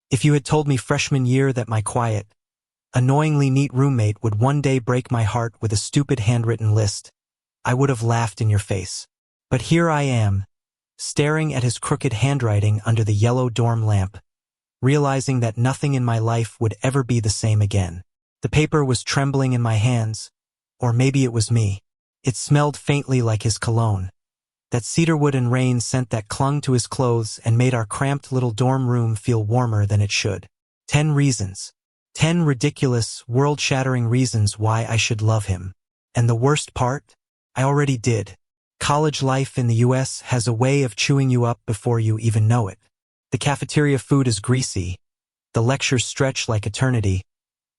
If you had told me freshman year that my quiet, annoyingly neat roommate would one day break my heart with a stupid handwritten list, I would have laughed in your face. But here I am, staring at his crooked handwriting under the yellow dorm lamp, realizing that nothing in my life would ever be the same again. The paper was trembling in my hands, or maybe it was me. It smelled faintly like his cologne, that cedarwood and rain scent that clung to his clothes and made our cramped little dorm room feel warmer than it should. 10 reasons. 10 ridiculous, world-shattering reasons why I should love him. And the worst part? I already did. College life in the US has a way of chewing you up before you even know it. The cafeteria food is greasy, the lectures stretch like eternity,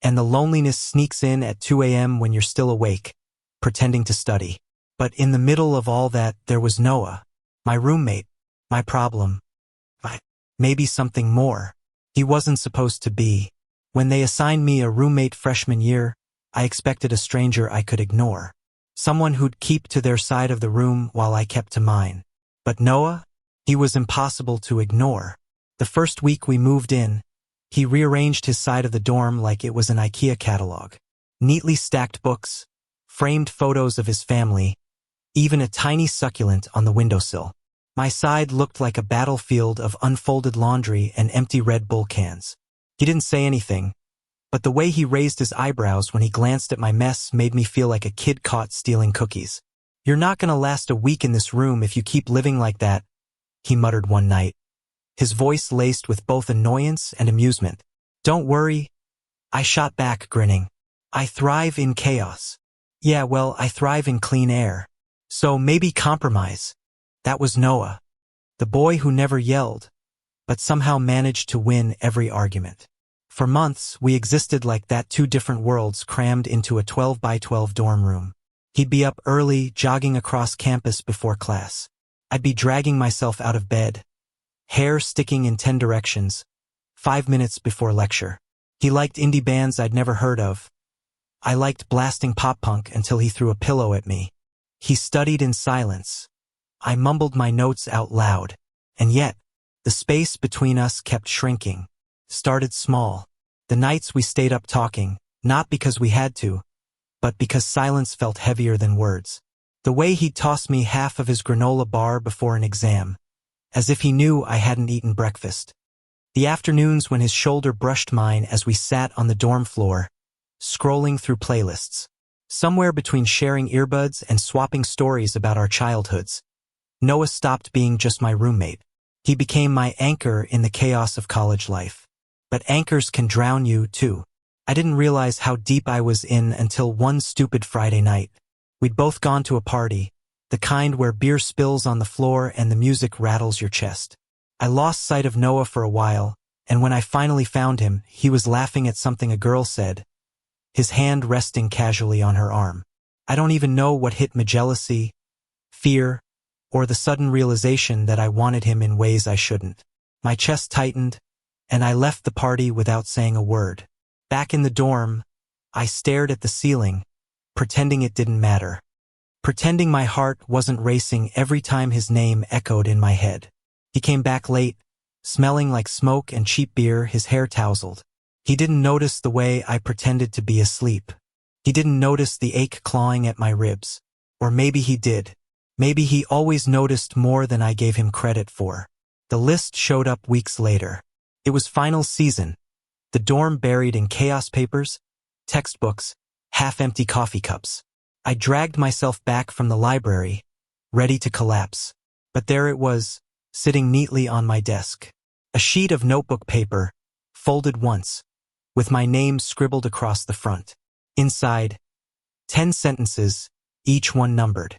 and the loneliness sneaks in at 2 a.m. when you're still awake, pretending to study. But in the middle of all that, there was Noah, my roommate, my problem, maybe something more. He wasn't supposed to be. When they assigned me a roommate freshman year, I expected a stranger I could ignore. Someone who'd keep to their side of the room while I kept to mine. But Noah? He was impossible to ignore. The first week we moved in, he rearranged his side of the dorm like it was an IKEA catalog. Neatly stacked books, framed photos of his family, even a tiny succulent on the windowsill. My side looked like a battlefield of unfolded laundry and empty Red Bull cans. He didn't say anything, but the way he raised his eyebrows when he glanced at my mess made me feel like a kid caught stealing cookies. "You're not gonna last a week in this room if you keep living like that," he muttered one night, his voice laced with both annoyance and amusement. "Don't worry," I shot back, grinning. "I thrive in chaos." "Yeah, well, I thrive in clean air. So maybe compromise." That was Noah, the boy who never yelled, but somehow managed to win every argument. For months, we existed like that, two different worlds crammed into a 12 by 12 dorm room. He'd be up early, jogging across campus before class. I'd be dragging myself out of bed, hair sticking in 10 directions, 5 minutes before lecture. He liked indie bands I'd never heard of. I liked blasting pop-punk until he threw a pillow at me. He studied in silence. I mumbled my notes out loud. And yet, the space between us kept shrinking. Started small. The nights we stayed up talking, not because we had to, but because silence felt heavier than words. The way he'd toss me half of his granola bar before an exam, as if he knew I hadn't eaten breakfast. The afternoons when his shoulder brushed mine as we sat on the dorm floor, scrolling through playlists. Somewhere between sharing earbuds and swapping stories about our childhoods, Noah stopped being just my roommate. He became my anchor in the chaos of college life. But anchors can drown you, too. I didn't realize how deep I was in until one stupid Friday night. We'd both gone to a party, the kind where beer spills on the floor and the music rattles your chest. I lost sight of Noah for a while, and when I finally found him, he was laughing at something a girl said, his hand resting casually on her arm. I don't even know what hit me, jealousy, fear, or the sudden realization that I wanted him in ways I shouldn't. My chest tightened, and I left the party without saying a word. Back in the dorm, I stared at the ceiling, pretending it didn't matter. Pretending my heart wasn't racing every time his name echoed in my head. He came back late, smelling like smoke and cheap beer, his hair tousled. He didn't notice the way I pretended to be asleep. He didn't notice the ache clawing at my ribs. Or maybe he did. Maybe he always noticed more than I gave him credit for. The list showed up weeks later. It was final season. The dorm buried in chaos papers, textbooks, half-empty coffee cups. I dragged myself back from the library, ready to collapse. But there it was, sitting neatly on my desk. A sheet of notebook paper, folded once, with my name scribbled across the front. Inside, 10 sentences, each one numbered.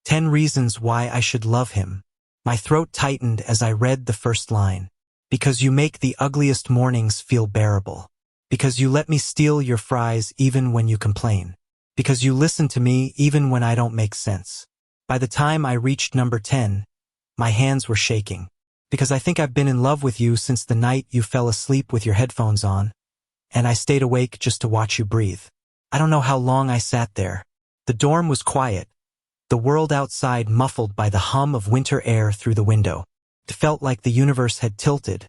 10 reasons why I should love him. My throat tightened as I read the first line. Because you make the ugliest mornings feel bearable. Because you let me steal your fries even when you complain. Because you listen to me even when I don't make sense. By the time I reached number 10, my hands were shaking. Because I think I've been in love with you since the night you fell asleep with your headphones on, and I stayed awake just to watch you breathe. I don't know how long I sat there. The dorm was quiet, the world outside muffled by the hum of winter air through the window. It felt like the universe had tilted,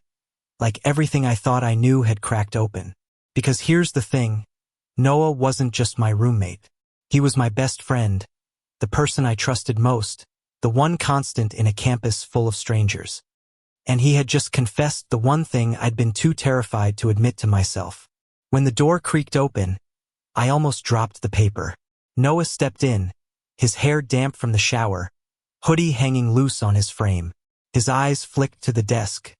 like everything I thought I knew had cracked open. Because here's the thing, Noah wasn't just my roommate. He was my best friend, the person I trusted most, the one constant in a campus full of strangers. And he had just confessed the one thing I'd been too terrified to admit to myself. When the door creaked open, I almost dropped the paper. Noah stepped in, his hair damp from the shower, hoodie hanging loose on his frame. His eyes flicked to the desk,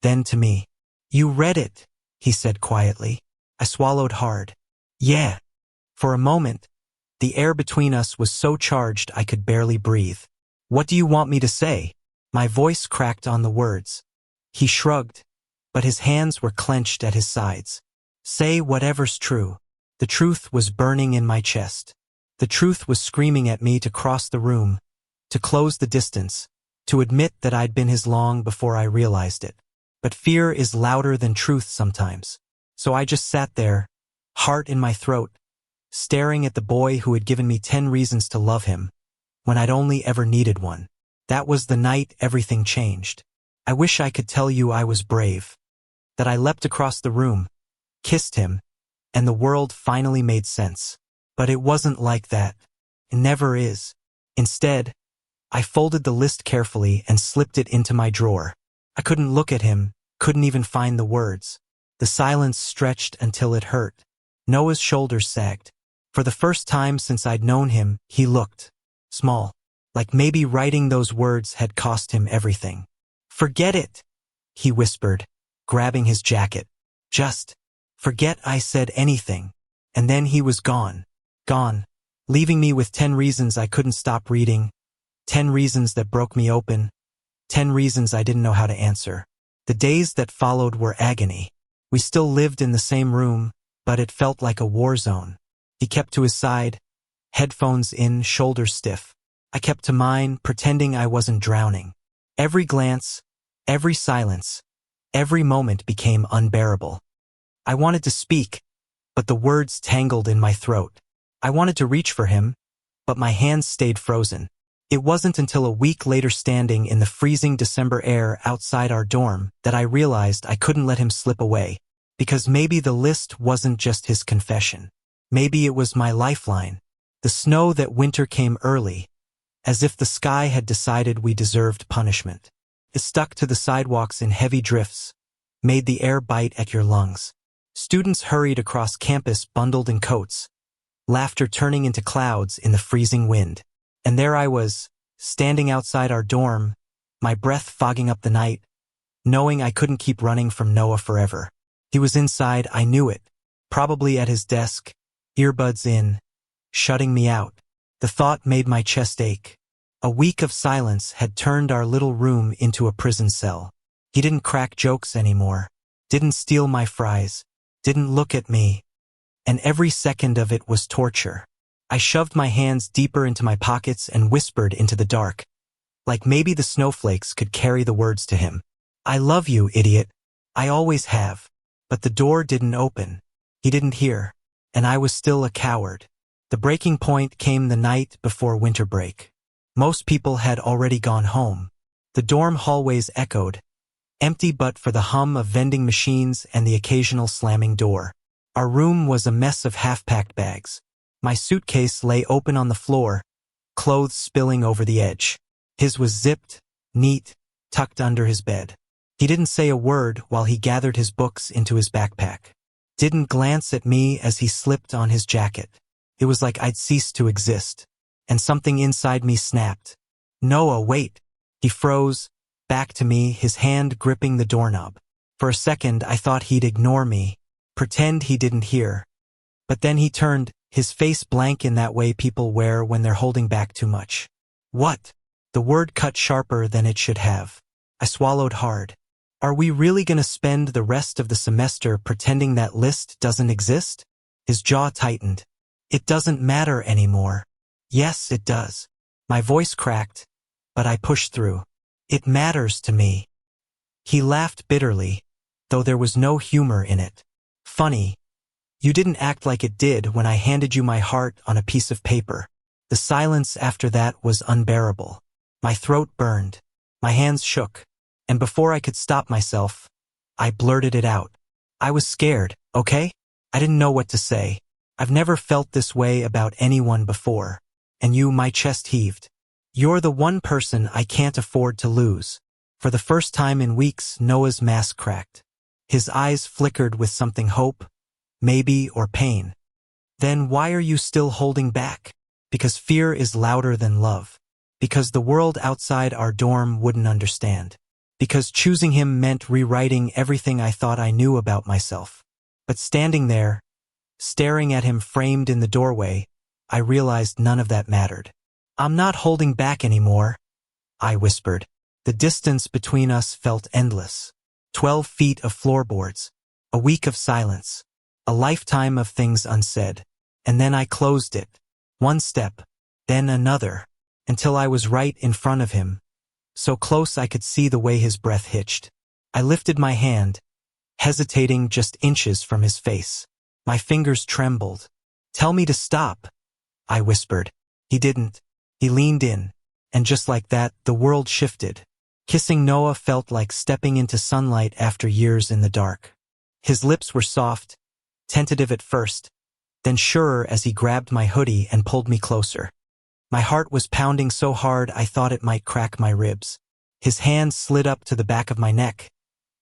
then to me. "You read it," he said quietly. I swallowed hard. "Yeah." For a moment, the air between us was so charged I could barely breathe. "What do you want me to say?" My voice cracked on the words. He shrugged, but his hands were clenched at his sides. "Say whatever's true." The truth was burning in my chest. The truth was screaming at me to cross the room, to close the distance, to admit that I'd been his long before I realized it. But fear is louder than truth sometimes. So I just sat there, heart in my throat, staring at the boy who had given me 10 reasons to love him, when I'd only ever needed one. That was the night everything changed. I wish I could tell you I was brave, that I leapt across the room, kissed him, and the world finally made sense. But it wasn't like that. It never is. Instead, I folded the list carefully and slipped it into my drawer. I couldn't look at him, couldn't even find the words. The silence stretched until it hurt. Noah's shoulders sagged. For the first time since I'd known him, he looked small, like maybe writing those words had cost him everything. "Forget it," he whispered, grabbing his jacket. "Just forget I said anything." And then he was gone, leaving me with 10 reasons I couldn't stop reading, 10 reasons that broke me open, 10 reasons I didn't know how to answer. The days that followed were agony. We still lived in the same room, but it felt like a war zone. He kept to his side, headphones in, shoulders stiff. I kept to mine, pretending I wasn't drowning. Every glance, every silence, every moment became unbearable. I wanted to speak, but the words tangled in my throat. I wanted to reach for him, but my hands stayed frozen. It wasn't until a week later, standing in the freezing December air outside our dorm, that I realized I couldn't let him slip away. Because maybe the list wasn't just his confession. Maybe it was my lifeline. The snow that winter came early, as if the sky had decided we deserved punishment. It stuck to the sidewalks in heavy drifts, made the air bite at your lungs. Students hurried across campus bundled in coats, laughter turning into clouds in the freezing wind. And there I was, standing outside our dorm, my breath fogging up the night, knowing I couldn't keep running from Noah forever. He was inside, I knew it, probably at his desk, earbuds in, shutting me out. The thought made my chest ache. A week of silence had turned our little room into a prison cell. He didn't crack jokes anymore, didn't steal my fries, didn't look at me, and every second of it was torture. I shoved my hands deeper into my pockets and whispered into the dark, like maybe the snowflakes could carry the words to him. "I love you, idiot. I always have." But the door didn't open. He didn't hear, and I was still a coward. The breaking point came the night before winter break. Most people had already gone home. The dorm hallways echoed, empty but for the hum of vending machines and the occasional slamming door. Our room was a mess of half-packed bags. My suitcase lay open on the floor, clothes spilling over the edge. His was zipped, neat, tucked under his bed. He didn't say a word while he gathered his books into his backpack. Didn't glance at me as he slipped on his jacket. It was like I'd ceased to exist. And something inside me snapped. "Noah, wait." He froze, back to me, his hand gripping the doorknob. For a second I thought he'd ignore me, pretend he didn't hear. But then he turned, his face blank in that way people wear when they're holding back too much. "What?" The word cut sharper than it should have. I swallowed hard. "Are we really gonna spend the rest of the semester pretending that list doesn't exist?" His jaw tightened. "It doesn't matter anymore." "Yes, it does." My voice cracked, but I pushed through. "It matters to me." He laughed bitterly, though there was no humor in it. "Funny. You didn't act like it did when I handed you my heart on a piece of paper." The silence after that was unbearable. My throat burned. My hands shook. And before I could stop myself, I blurted it out. I was scared, okay? I didn't know what to say. I've never felt this way about anyone before. And you, my chest heaved. You're the one person I can't afford to lose. For the first time in weeks, Noah's mask cracked. His eyes flickered with something hope, maybe, or pain. Then why are you still holding back? Because fear is louder than love. Because the world outside our dorm wouldn't understand. Because choosing him meant rewriting everything I thought I knew about myself. But standing there, staring at him framed in the doorway, I realized none of that mattered. I'm not holding back anymore, I whispered. The distance between us felt endless. 12 feet of floorboards. A week of silence. A lifetime of things unsaid. And then I closed it. One step, then another, until I was right in front of him. So close I could see the way his breath hitched. I lifted my hand, hesitating just inches from his face. My fingers trembled. Tell me to stop, I whispered. He didn't. He leaned in, and just like that, the world shifted. Kissing Noah felt like stepping into sunlight after years in the dark. His lips were soft, tentative at first, then surer as he grabbed my hoodie and pulled me closer. My heart was pounding so hard I thought it might crack my ribs. His hand slid up to the back of my neck,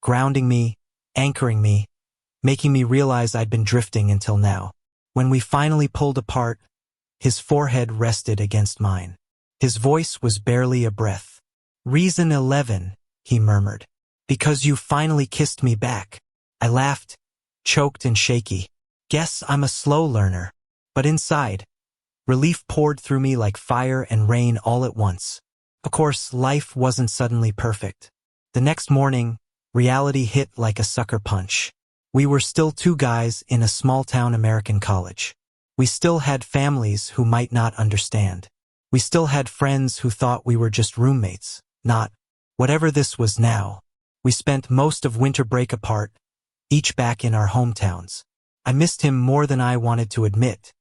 grounding me, anchoring me, making me realize I'd been drifting until now. When we finally pulled apart, his forehead rested against mine. His voice was barely a breath. Reason 11, he murmured. Because you finally kissed me back. I laughed, choked and shaky. Guess I'm a slow learner. But inside, relief poured through me like fire and rain all at once. Of course, life wasn't suddenly perfect. The next morning, reality hit like a sucker punch. We were still two guys in a small-town American college. We still had families who might not understand. We still had friends who thought we were just roommates, not whatever this was now. We spent most of winter break apart, each back in our hometowns. I missed him more than I wanted to admit.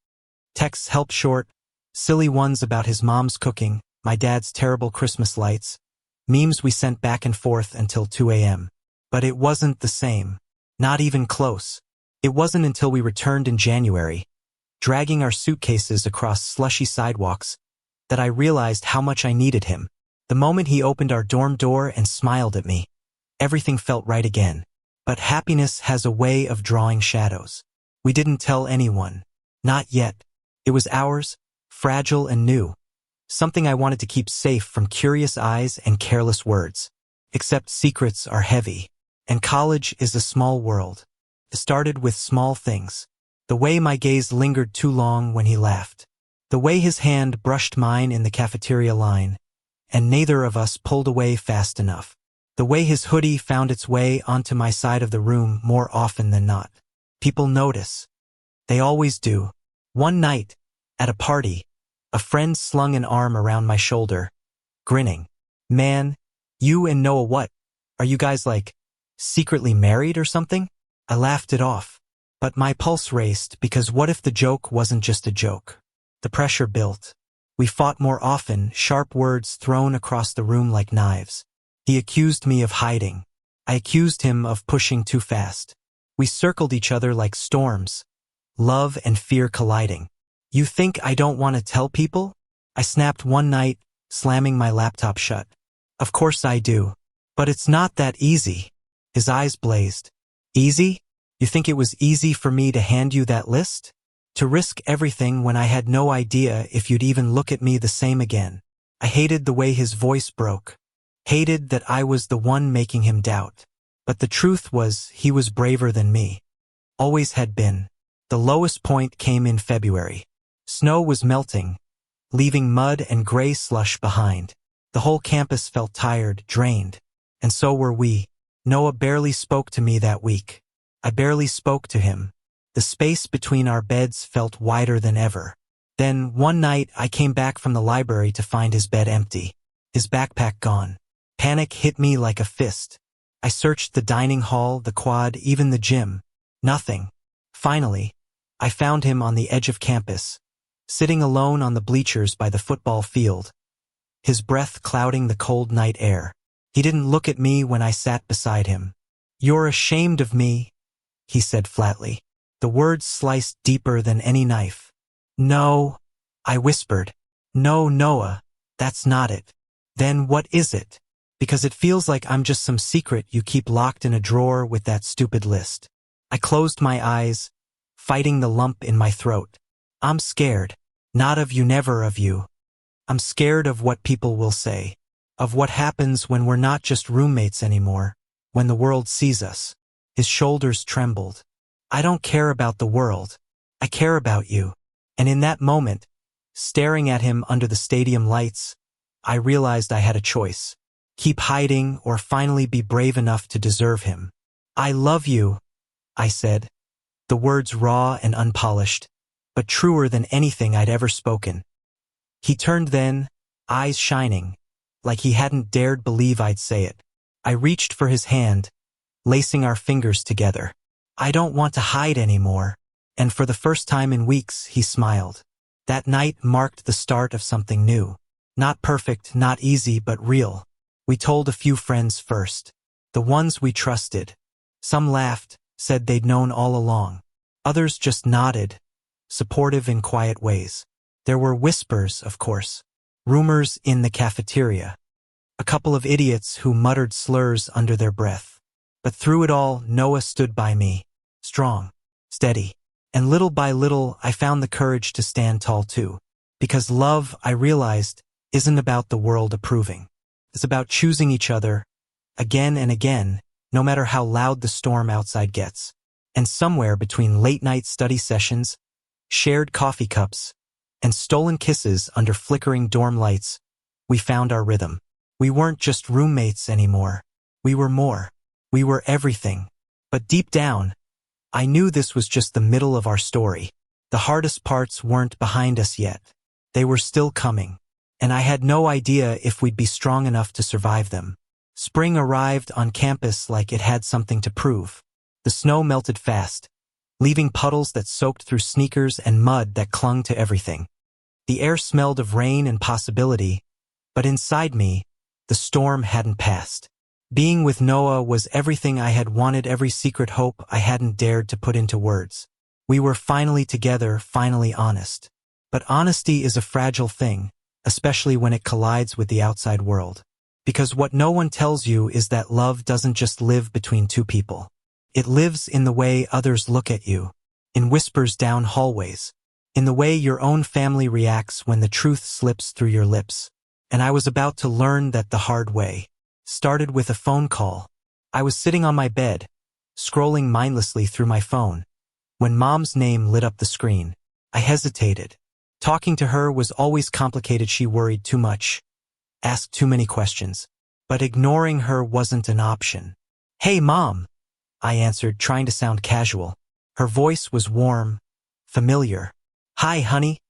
Texts helped short, silly ones about his mom's cooking, my dad's terrible Christmas lights, memes we sent back and forth until 2 a.m. But it wasn't the same. Not even close. It wasn't until we returned in January, dragging our suitcases across slushy sidewalks, that I realized how much I needed him. The moment he opened our dorm door and smiled at me, everything felt right again. But happiness has a way of drawing shadows. We didn't tell anyone. Not yet. It was ours, fragile and new. Something I wanted to keep safe from curious eyes and careless words. Except secrets are heavy. And college is a small world. It started with small things. The way my gaze lingered too long when he laughed. The way his hand brushed mine in the cafeteria line, and neither of us pulled away fast enough. The way his hoodie found its way onto my side of the room more often than not. People notice. They always do. One night, at a party, a friend slung an arm around my shoulder, grinning. Man, you and Noah what? Are you guys like, secretly married or something? I laughed it off. But my pulse raced because what if the joke wasn't just a joke? The pressure built. We fought more often, sharp words thrown across the room like knives. He accused me of hiding. I accused him of pushing too fast. We circled each other like storms, love and fear colliding. You think I don't want to tell people? I snapped one night, slamming my laptop shut. Of course I do. But it's not that easy. His eyes blazed. Easy? You think it was easy for me to hand you that list? To risk everything when I had no idea if you'd even look at me the same again. I hated the way his voice broke. Hated that I was the one making him doubt. But the truth was, he was braver than me. Always had been. The lowest point came in February. Snow was melting, leaving mud and gray slush behind. The whole campus felt tired, drained. And so were we. Noah barely spoke to me that week. I barely spoke to him. The space between our beds felt wider than ever. Then, one night, I came back from the library to find his bed empty. His backpack gone. Panic hit me like a fist. I searched the dining hall, the quad, even the gym. Nothing. Finally, I found him on the edge of campus, sitting alone on the bleachers by the football field, his breath clouding the cold night air. He didn't look at me when I sat beside him. You're ashamed of me, he said flatly. The words sliced deeper than any knife. No, I whispered. No, Noah, that's not it. Then what is it? Because it feels like I'm just some secret you keep locked in a drawer with that stupid list. I closed my eyes, fighting the lump in my throat. I'm scared. Not of you, never of you. I'm scared of what people will say. Of what happens when we're not just roommates anymore, when the world sees us. His shoulders trembled. I don't care about the world. I care about you. And in that moment, staring at him under the stadium lights, I realized I had a choice. Keep hiding or finally be brave enough to deserve him. I love you, I said. The words raw and unpolished, but truer than anything I'd ever spoken. He turned then, eyes shining, like he hadn't dared believe I'd say it. I reached for his hand, lacing our fingers together. I don't want to hide anymore. And for the first time in weeks, he smiled. That night marked the start of something new. Not perfect, not easy, but real. We told a few friends first. The ones we trusted. Some laughed, said they'd known all along. Others just nodded, supportive in quiet ways. There were whispers, of course. Rumors in the cafeteria. A couple of idiots who muttered slurs under their breath. But through it all, Noah stood by me. Strong. Steady. And little by little, I found the courage to stand tall too. Because love, I realized, isn't about the world approving. It's about choosing each other, again and again, no matter how loud the storm outside gets. And somewhere between late-night study sessions, shared coffee cups, and stolen kisses under flickering dorm lights, we found our rhythm. We weren't just roommates anymore. We were more. We were everything. But deep down, I knew this was just the middle of our story. The hardest parts weren't behind us yet. They were still coming. And I had no idea if we'd be strong enough to survive them. Spring arrived on campus like it had something to prove. The snow melted fast, leaving puddles that soaked through sneakers and mud that clung to everything. The air smelled of rain and possibility, but inside me, the storm hadn't passed. Being with Noah was everything I had wanted, every secret hope I hadn't dared to put into words. We were finally together, finally honest. But honesty is a fragile thing, especially when it collides with the outside world. Because what no one tells you is that love doesn't just live between two people. It lives in the way others look at you, in whispers down hallways, in the way your own family reacts when the truth slips through your lips. And I was about to learn that the hard way. Started with a phone call. I was sitting on my bed, scrolling mindlessly through my phone, when Mom's name lit up the screen. I hesitated. Talking to her was always complicated. She worried too much, asked too many questions. But ignoring her wasn't an option. "Hey, Mom," I answered, trying to sound casual. Her voice was warm, familiar. "Hi, honey.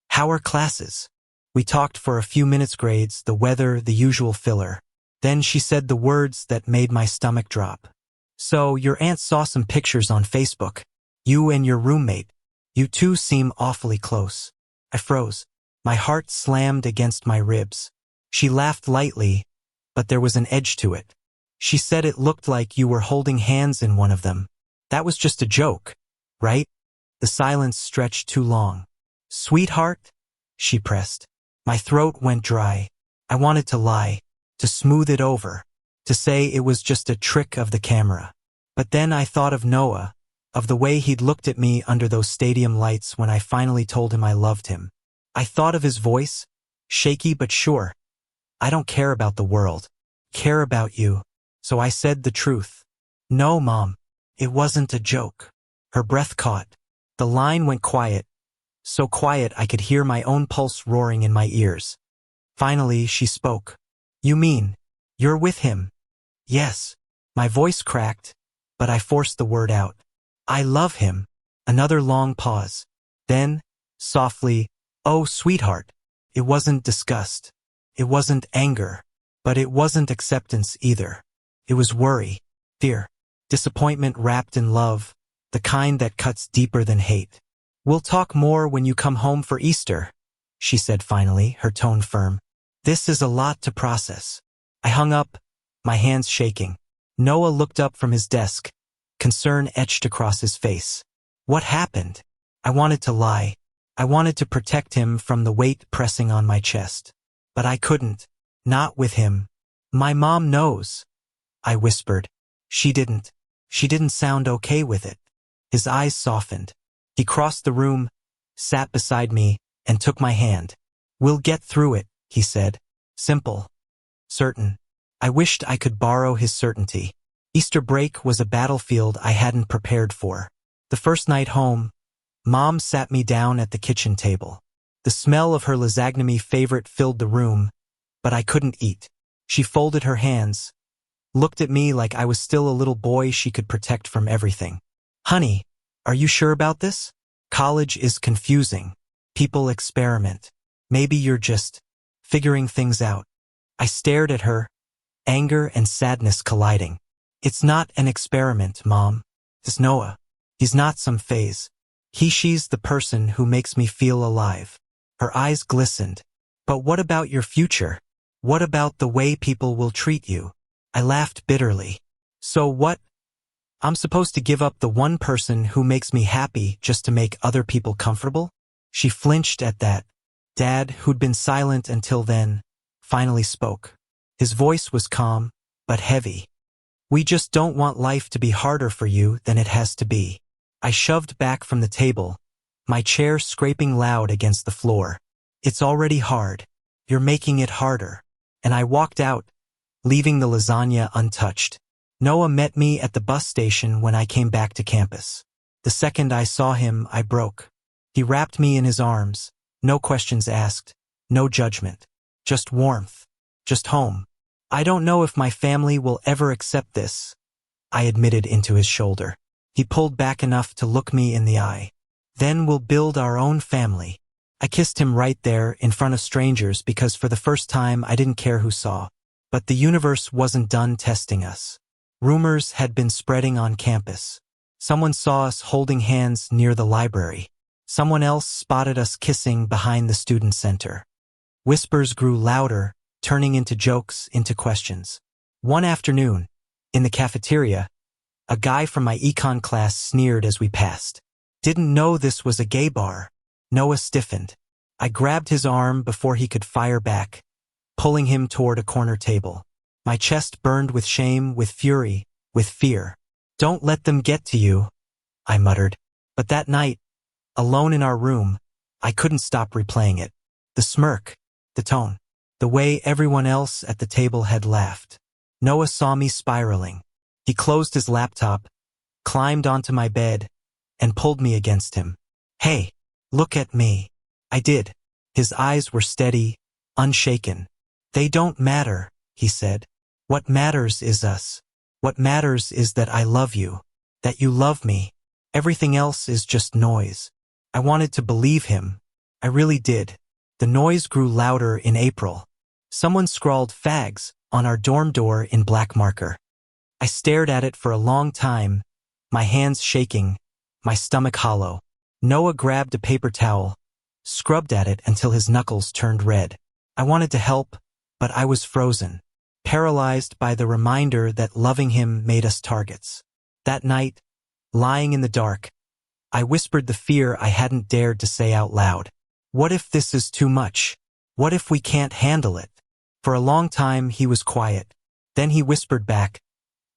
How are classes?" We talked for a few minutes, grades, the weather, the usual filler. Then she said the words that made my stomach drop. "So, your aunt saw some pictures on Facebook. You and your roommate. You two seem awfully close." I froze. My heart slammed against my ribs. She laughed lightly, but there was an edge to it. She said it looked like you were holding hands in one of them. That was just a joke, right? The silence stretched too long. "Sweetheart?" she pressed. My throat went dry. I wanted to lie, to smooth it over, to say it was just a trick of the camera. But then I thought of Noah, of the way he'd looked at me under those stadium lights when I finally told him I loved him. I thought of his voice, shaky but sure. "I don't care about the world. Care about you." So I said the truth. "No, Mom, it wasn't a joke." Her breath caught. The line went quiet, so quiet I could hear my own pulse roaring in my ears. Finally, she spoke. "You mean, you're with him?" "Yes." My voice cracked, but I forced the word out. "I love him." Another long pause. Then, softly, "Oh, sweetheart." It wasn't disgust. It wasn't anger. But it wasn't acceptance either. It was worry, fear, disappointment wrapped in love, the kind that cuts deeper than hate. "We'll talk more when you come home for Easter," she said finally, her tone firm. "This is a lot to process." I hung up, my hands shaking. Noah looked up from his desk, concern etched across his face. What happened? I wanted to lie. I wanted to protect him from the weight pressing on my chest. But I couldn't. Not with him. My mom knows, I whispered. She didn't. She didn't sound okay with it. His eyes softened. He crossed the room, sat beside me, and took my hand. We'll get through it, he said. Simple. Certain. I wished I could borrow his certainty. Easter break was a battlefield I hadn't prepared for. The first night home, Mom sat me down at the kitchen table. The smell of her lasagna favorite filled the room, but I couldn't eat. She folded her hands, looked at me like I was still a little boy she could protect from everything. Honey, are you sure about this? College is confusing. People experiment. Maybe you're just figuring things out. I stared at her, anger and sadness colliding. It's not an experiment, Mom. It's Noah. He's not some phase. She's the person who makes me feel alive. Her eyes glistened. But what about your future? What about the way people will treat you? I laughed bitterly. So what? I'm supposed to give up the one person who makes me happy just to make other people comfortable? She flinched at that. Dad, who'd been silent until then, finally spoke. His voice was calm, but heavy. We just don't want life to be harder for you than it has to be. I shoved back from the table, my chair scraping loud against the floor. It's already hard. You're making it harder. And I walked out, leaving the lasagna untouched. Noah met me at the bus station when I came back to campus. The second I saw him, I broke. He wrapped me in his arms, no questions asked, no judgment. Just warmth. Just home. I don't know if my family will ever accept this, I admitted into his shoulder. He pulled back enough to look me in the eye. Then we'll build our own family. I kissed him right there in front of strangers because for the first time I didn't care who saw. But the universe wasn't done testing us. Rumors had been spreading on campus. Someone saw us holding hands near the library. Someone else spotted us kissing behind the student center. Whispers grew louder, turning into jokes, into questions. One afternoon, in the cafeteria, a guy from my econ class sneered as we passed. Didn't know this was a gay bar. Noah stiffened. I grabbed his arm before he could fire back, pulling him toward a corner table. My chest burned with shame, with fury, with fear. Don't let them get to you, I muttered. But that night, alone in our room, I couldn't stop replaying it. The smirk, the tone, the way everyone else at the table had laughed. Noah saw me spiraling. He closed his laptop, climbed onto my bed, and pulled me against him. Hey, look at me. I did. His eyes were steady, unshaken. They don't matter, he said. What matters is us. What matters is that I love you, that you love me. Everything else is just noise. I wanted to believe him. I really did. The noise grew louder in April. Someone scrawled fags on our dorm door in black marker. I stared at it for a long time, my hands shaking, my stomach hollow. Noah grabbed a paper towel, scrubbed at it until his knuckles turned red. I wanted to help, but I was frozen, paralyzed by the reminder that loving him made us targets. That night, lying in the dark, I whispered the fear I hadn't dared to say out loud. What if this is too much? What if we can't handle it? For a long time he was quiet. Then he whispered back,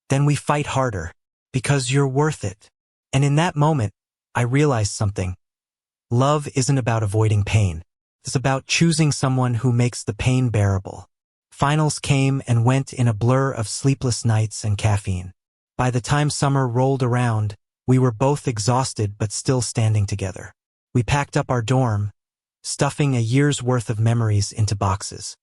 then we fight harder, because you're worth it. And in that moment, I realized something. Love isn't about avoiding pain. It's about choosing someone who makes the pain bearable. Finals came and went in a blur of sleepless nights and caffeine. By the time summer rolled around, we were both exhausted but still standing together. We packed up our dorm, stuffing a year's worth of memories into boxes.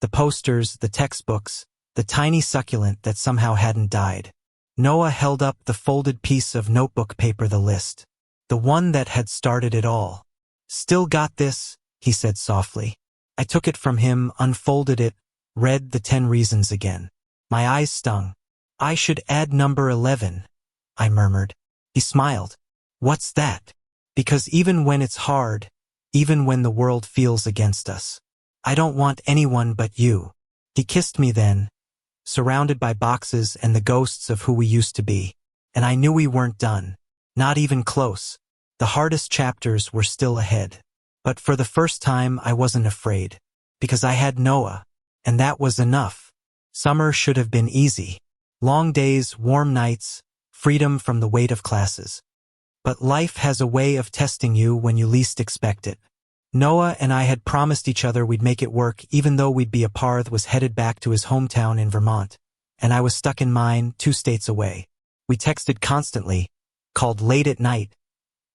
The posters, the textbooks, the tiny succulent that somehow hadn't died. Noah held up the folded piece of notebook paper, the list. The one that had started it all. Still got this, he said softly. I took it from him, unfolded it, read the 10 reasons again. My eyes stung. I should add number 11, I murmured. He smiled. What's that? Because even when it's hard, even when the world feels against us, I don't want anyone but you. He kissed me then, surrounded by boxes and the ghosts of who we used to be. And I knew we weren't done. Not even close. The hardest chapters were still ahead. But for the first time, I wasn't afraid. Because I had Noah. And that was enough. Summer should have been easy. Long days, warm nights, freedom from the weight of classes. But life has a way of testing you when you least expect it. Noah and I had promised each other we'd make it work even though we'd be apart. Was headed back to his hometown in Vermont. And I was stuck in mine, 2 states away. We texted constantly, called late at night,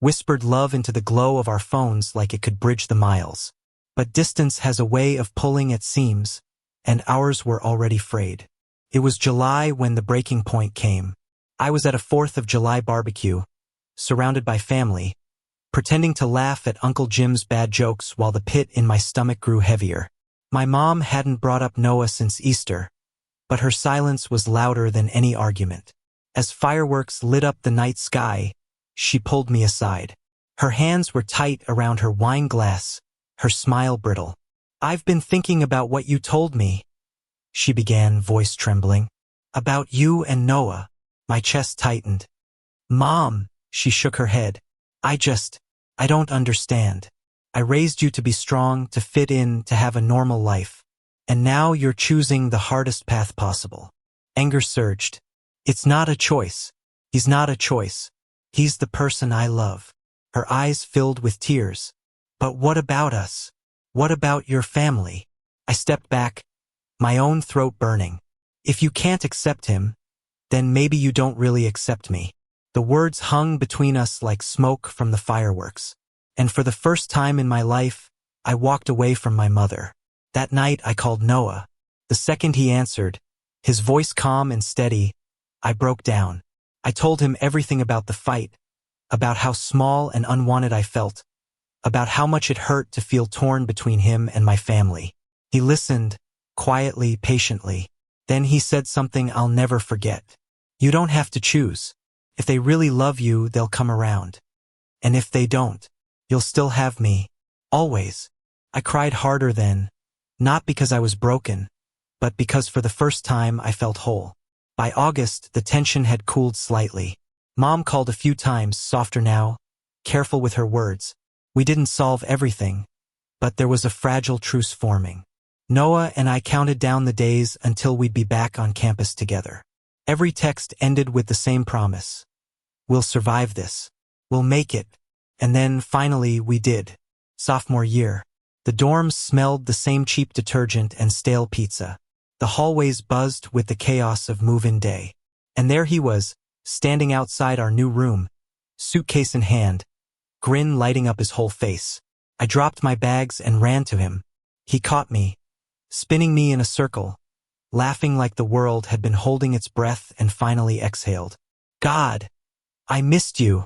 whispered love into the glow of our phones like it could bridge the miles. But distance has a way of pulling at seams, and ours were already frayed. It was July when the breaking point came. I was at a 4th of July barbecue, surrounded by family, pretending to laugh at Uncle Jim's bad jokes while the pit in my stomach grew heavier. My mom hadn't brought up Noah since Easter, but her silence was louder than any argument. As fireworks lit up the night sky, she pulled me aside. Her hands were tight around her wine glass, her smile brittle. "I've been thinking about what you told me," she began, voice trembling. "About you and Noah." My chest tightened. "Mom," she shook her head. I don't understand. I raised you to be strong, to fit in, to have a normal life. And now you're choosing the hardest path possible." Anger surged. "It's not a choice. He's not a choice. He's the person I love." Her eyes filled with tears. "But what about us? What about your family?" I stepped back, my own throat burning. "If you can't accept him, then maybe you don't really accept me." The words hung between us like smoke from the fireworks. And for the first time in my life, I walked away from my mother. That night I called Noah. The second he answered, his voice calm and steady, I broke down. I told him everything about the fight, about how small and unwanted I felt, about how much it hurt to feel torn between him and my family. He listened, quietly, patiently. Then he said something I'll never forget. "You don't have to choose. If they really love you, they'll come around. And if they don't, you'll still have me. Always." I cried harder then, not because I was broken, but because for the first time I felt whole. By August, the tension had cooled slightly. Mom called a few times, softer now, careful with her words. We didn't solve everything, but there was a fragile truce forming. Noah and I counted down the days until we'd be back on campus together. Every text ended with the same promise. "We'll survive this. We'll make it." And then, finally, we did. Sophomore year. The dorms smelled the same cheap detergent and stale pizza. The hallways buzzed with the chaos of move-in day. And there he was, standing outside our new room, suitcase in hand, grin lighting up his whole face. I dropped my bags and ran to him. He caught me, spinning me in a circle, laughing like the world had been holding its breath and finally exhaled. "God, I missed you,"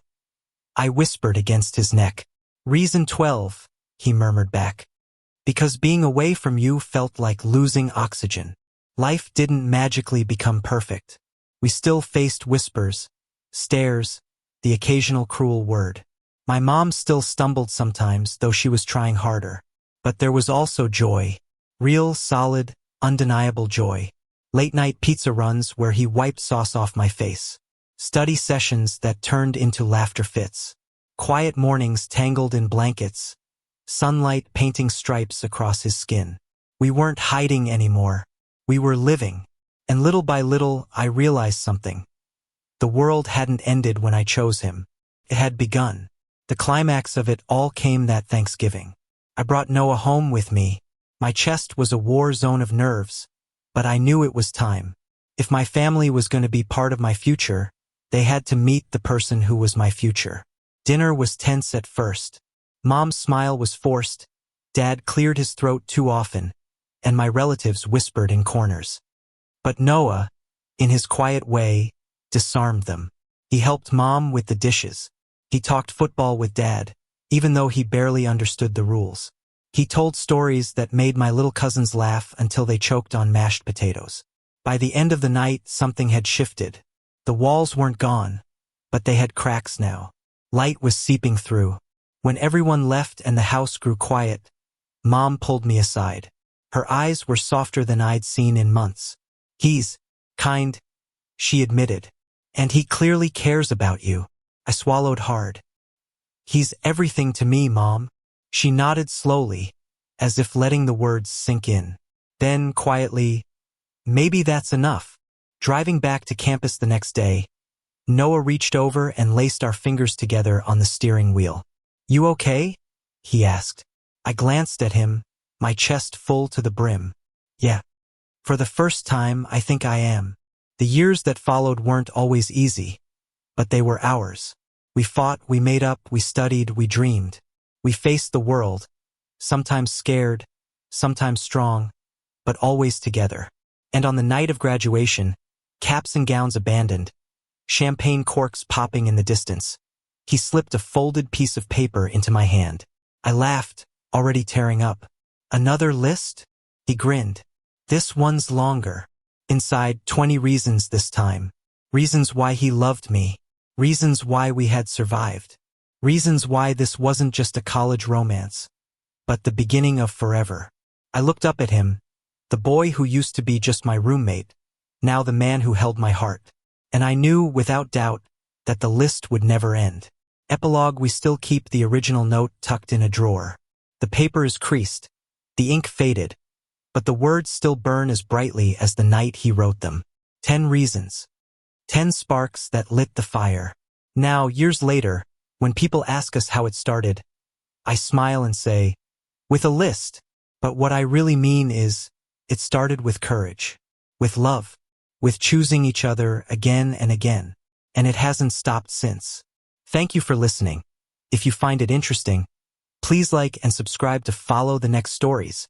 I whispered against his neck. "Reason 12, he murmured back. "Because being away from you felt like losing oxygen." Life didn't magically become perfect. We still faced whispers, stares, the occasional cruel word. My mom still stumbled sometimes, though she was trying harder. But there was also joy. Real, solid, undeniable joy. Late-night pizza runs where he wiped sauce off my face. Study sessions that turned into laughter fits. Quiet mornings tangled in blankets. Sunlight painting stripes across his skin. We weren't hiding anymore. We were living. And little by little, I realized something. The world hadn't ended when I chose him. It had begun. The climax of it all came that Thanksgiving. I brought Noah home with me. My chest was a war zone of nerves, but I knew it was time. If my family was going to be part of my future, they had to meet the person who was my future. Dinner was tense at first. Mom's smile was forced. Dad cleared his throat too often, and my relatives whispered in corners. But Noah, in his quiet way, disarmed them. He helped Mom with the dishes. He talked football with Dad, even though he barely understood the rules. He told stories that made my little cousins laugh until they choked on mashed potatoes. By the end of the night, something had shifted. The walls weren't gone, but they had cracks now. Light was seeping through. When everyone left and the house grew quiet, Mom pulled me aside. Her eyes were softer than I'd seen in months. He's kind, she admitted. And he clearly cares about you. I swallowed hard. He's everything to me, Mom. She nodded slowly, as if letting the words sink in. Then, quietly, maybe that's enough. Driving back to campus the next day, Noah reached over and laced our fingers together on the steering wheel. You okay? He asked. I glanced at him, my chest full to the brim. Yeah. For the first time, I think I am. The years that followed weren't always easy, but they were ours. We fought, we made up, we studied, we dreamed. We faced the world, sometimes scared, sometimes strong, but always together. And on the night of graduation, caps and gowns abandoned, champagne corks popping in the distance, he slipped a folded piece of paper into my hand. I laughed, already tearing up. Another list? He grinned. This one's longer. Inside, 20 reasons this time. Reasons why he loved me. Reasons why we had survived. Reasons why this wasn't just a college romance, but the beginning of forever. I looked up at him, the boy who used to be just my roommate, now the man who held my heart. And I knew, without doubt, that the list would never end. Epilogue: we still keep the original note tucked in a drawer. The paper is creased, the ink faded, but the words still burn as brightly as the night he wrote them. 10 reasons. 10 sparks that lit the fire. Now, years later, when people ask us how it started, I smile and say, with a list. But what I really mean is, it started with courage, with love, with choosing each other again and again. And it hasn't stopped since. Thank you for listening. If you find it interesting, please like and subscribe to follow the next stories.